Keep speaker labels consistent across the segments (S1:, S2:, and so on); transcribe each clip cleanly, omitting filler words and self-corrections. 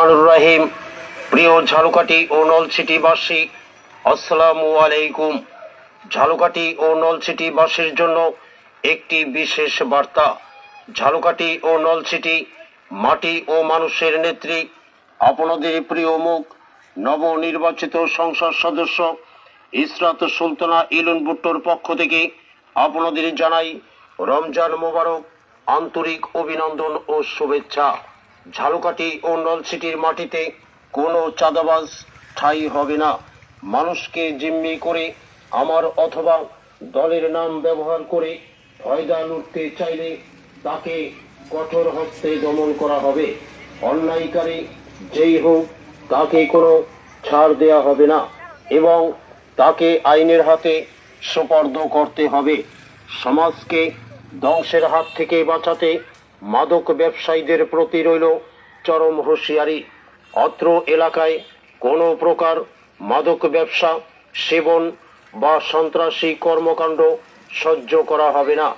S1: রাহিম। প্রিয় ঝালকাঠি ও নলছিটিবাসী, আসসালামু আলাইকুম। ঝালকাঠি ও নলছিটিবাসীর জন্য একটি বিশেষ বার্তা। ঝালকাঠি ও নলছিটি মাটি ও মানুষের নেত্রী, আপনাদের প্রিয় মুখ, নবনির্বাচিত সংসদ সদস্য ইসরাত সুলতানা ইলন ভুট্টোর পক্ষ থেকে আপনাদের জানাই রমজান মোবারক, আন্তরিক অভিনন্দন ও শুভেচ্ছা। ঝালকাঠি ও নলছিটির মাটিতে কোনো চাঁদাবাজ ঠাঁই হবে না। মানুষকে জিম্মি করে আমার অথবা দলের নাম ব্যবহার করে ফয়দা লুটতে চাইলে তাকে কঠোর হস্তে দমন করা হবে। অন্যায়কারী যেই হোক, তাকে কোনো ছাড় দেয়া হবে না এবং তাকে আইনের হাতে সোপর্দ করতে হবে। সমাজকে ধ্বংসের হাত থেকে বাঁচাতে মাদক ব্যবসায়ীদের প্রতি রইল চরম হুঁশিয়ারি। অত্র এলাকায় কোনো প্রকার মাদক ব্যবসা, সেবন বা সন্ত্রাসী কর্মকাণ্ড সহ্য করা হবে না।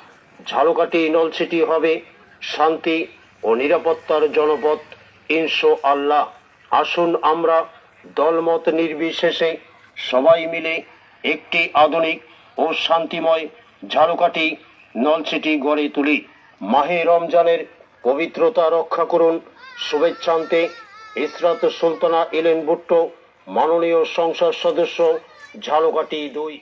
S1: ঝালকাঠি নলছিটি হবে শান্তি ও নিরাপত্তার জনপদ, ইনশাআল্লাহ। আসুন আমরা দলমত নির্বিশেষে সবাই মিলে একটি আধুনিক ও শান্তিময় ঝালকাঠি নলছিটি গড়ে তুলি। মাহে রমজানের পবিত্রতা রক্ষা করুন। শুভেচ্ছান্তে ইসরাত সুলতানা ইলন ভুট্টো, মাননীয় সংসদ সদস্য, ঝালকাঠি 2।